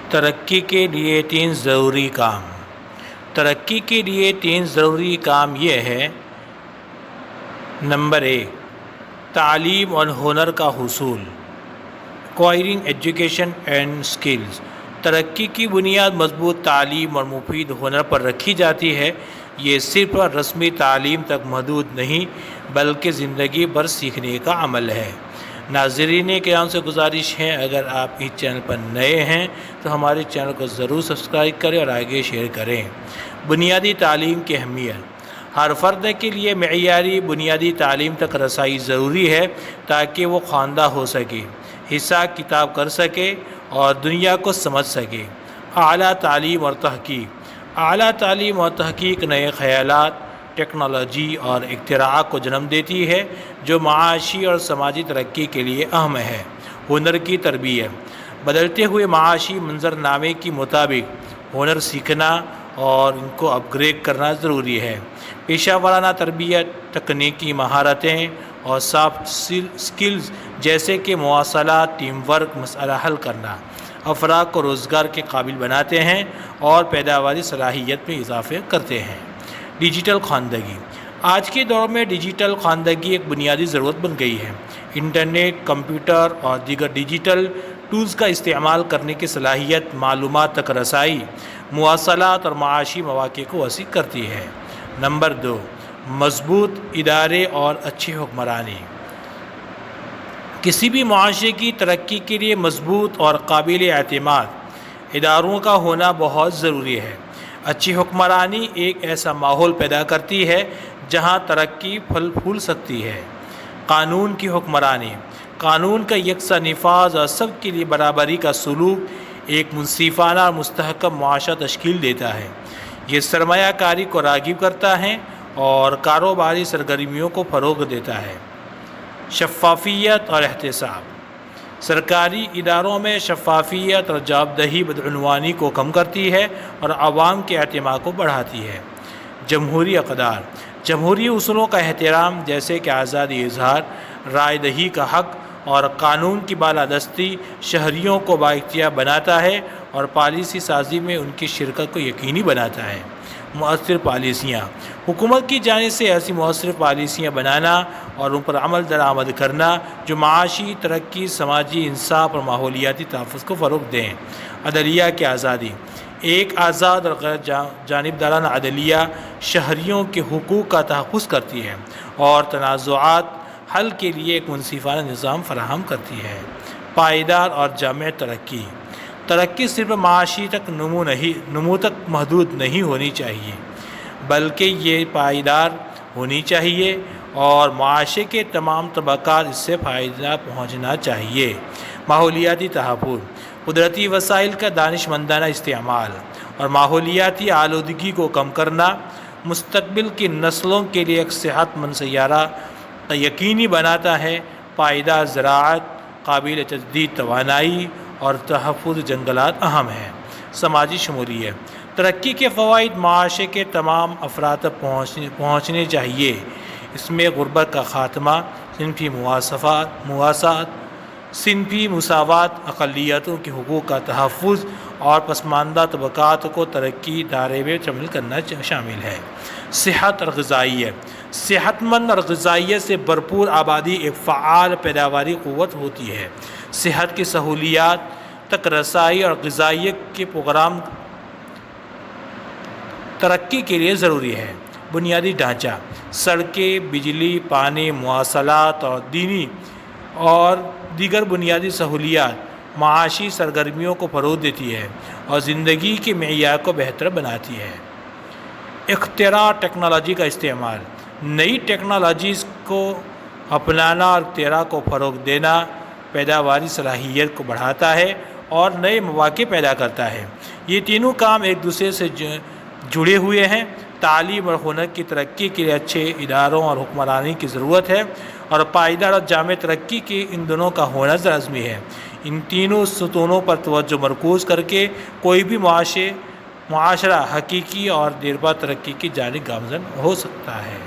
ترقی کے لیے 3 ضروری کام۔ ترقی کے لیے 3 ضروری کام یہ ہے: نمبر 1، تعلیم اور ہنر کا حصول، ایکوائرنگ ایجوکیشن اینڈ اسکلز۔ ترقی کی بنیاد مضبوط تعلیم اور مفید ہنر پر رکھی جاتی ہے۔ یہ صرف رسمی تعلیم تک محدود نہیں بلکہ زندگی بھر سیکھنے کا عمل ہے۔ ناظرین کرام سے گزارش ہے، اگر آپ اس چینل پر نئے ہیں تو ہمارے چینل کو ضرور سبسکرائب کریں اور آگے شیئر کریں۔ بنیادی تعلیم کی اہمیت: ہر فرد کے لیے معیاری بنیادی تعلیم تک رسائی ضروری ہے تاکہ وہ خواندہ ہو سکے، حساب کتاب کر سکے اور دنیا کو سمجھ سکے۔ اعلیٰ تعلیم اور تحقیق: اعلیٰ تعلیم اور تحقیق نئے خیالات، ٹیکنالوجی اور اختراعات کو جنم دیتی ہے جو معاشی اور سماجی ترقی کے لیے اہم ہے۔ ہنر کی تربیت: بدلتے ہوئے معاشی منظرنامے کے مطابق ہنر سیکھنا اور ان کو اپ گریڈ کرنا ضروری ہے۔ پیشہ ورانہ تربیت، تکنیکی مہارتیں اور سافٹ سکلز جیسے کہ مواصلات، ٹیم ورک، مسئلہ حل کرنا افراد کو روزگار کے قابل بناتے ہیں اور پیداواری صلاحیت میں اضافہ کرتے ہیں۔ ڈیجیٹل خواندگی: آج کے دور میں ڈیجیٹل خواندگی ایک بنیادی ضرورت بن گئی ہے۔ انٹرنیٹ، کمپیوٹر اور دیگر ڈیجیٹل ٹولز کا استعمال کرنے کی صلاحیت معلومات تک رسائی، مواصلات اور معاشی مواقع کو وسیع کرتی ہے۔ نمبر 2، مضبوط ادارے اور اچھی حکمرانی۔ کسی بھی معاشرے کی ترقی کے لیے مضبوط اور قابل اعتماد اداروں کا ہونا بہت ضروری ہے۔ اچھی حکمرانی ایک ایسا ماحول پیدا کرتی ہے جہاں ترقی پھل پھول سکتی ہے۔ قانون کی حکمرانی: قانون کا یکساں نفاذ اور سب کے لیے برابری کا سلوک ایک منصفانہ اور مستحکم معاشرہ تشکیل دیتا ہے۔ یہ سرمایہ کاری کو راغب کرتا ہے اور کاروباری سرگرمیوں کو فروغ دیتا ہے۔ شفافیت اور احتساب: سرکاری اداروں میں شفافیت اور جوابدہی بدعنوانی کو کم کرتی ہے اور عوام کے اعتماد کو بڑھاتی ہے۔ جمہوری اقدار: جمہوری اصولوں کا احترام جیسے کہ آزادی اظہار، رائے دہی کا حق اور قانون کی بالادستی شہریوں کو بااختیار بناتا ہے اور پالیسی سازی میں ان کی شرکت کو یقینی بناتا ہے۔ مؤثر پالیسیاں: حکومت کی جانب سے ایسی مؤثر پالیسیاں بنانا اور ان پر عمل درآمد کرنا جو معاشی ترقی، سماجی انصاف اور ماحولیاتی تحفظ کو فروغ دیں۔ عدلیہ کی آزادی: ایک آزاد اور غیر جانبدارانہ عدلیہ شہریوں کے حقوق کا تحفظ کرتی ہے اور تنازعات حل کے لیے ایک منصفانہ نظام فراہم کرتی ہے۔ پائیدار اور جامع ترقی: ترقی صرف معاشی نمو تک محدود نہیں ہونی چاہیے بلکہ یہ پائیدار ہونی چاہیے اور معاشرے کے تمام طبقات اس سے فائدہ پہنچنا چاہیے۔ ماحولیاتی تحفظ: قدرتی وسائل کا دانشمندانہ استعمال اور ماحولیاتی آلودگی کو کم کرنا مستقبل کی نسلوں کے لیے ایک صحت مند سیارہ یقینی بناتا ہے۔ پائیدار زراعت، قابل تجدید توانائی اور تحفظ جنگلات اہم ہیں۔ سماجی شمولیت: ترقی کے فوائد معاشرے کے تمام افراد تک پہنچنے چاہیے۔ اس میں غربت کا خاتمہ، صنفی مساوات، اقلیتوں کے حقوق کا تحفظ اور پسماندہ طبقات کو ترقی دائرے میں شامل کرنا شامل ہے۔ صحت اور غذائیت: صحت مند اور غذائیت سے بھرپور آبادی ایک فعال پیداواری قوت ہوتی ہے۔ صحت کی سہولیات تک رسائی اور غذائیت کے پروگرام ترقی کے لیے ضروری ہے۔ بنیادی ڈھانچہ: سڑکیں، بجلی، پانی، مواصلات اور دینی اور دیگر بنیادی سہولیات معاشی سرگرمیوں کو فروغ دیتی ہے اور زندگی کے معیار کو بہتر بناتی ہے۔ اختراع، ٹیکنالوجی کا استعمال: نئی ٹیکنالوجیز کو اپنانا اور اختراع کو فروغ دینا پیداواری صلاحیت کو بڑھاتا ہے اور نئے مواقع پیدا کرتا ہے۔ یہ تینوں کام ایک دوسرے سے جڑے ہوئے ہیں۔ تعلیم اور ہنر کی ترقی کے لیے اچھے اداروں اور حکمرانی کی ضرورت ہے اور پائیدار اور جامع ترقی کے ان دونوں کا ہونا لازمی ہے۔ ان تینوں ستونوں پر توجہ مرکوز کر کے کوئی بھی معاشرہ حقیقی اور دیرپا ترقی کی جانب گامزن ہو سکتا ہے۔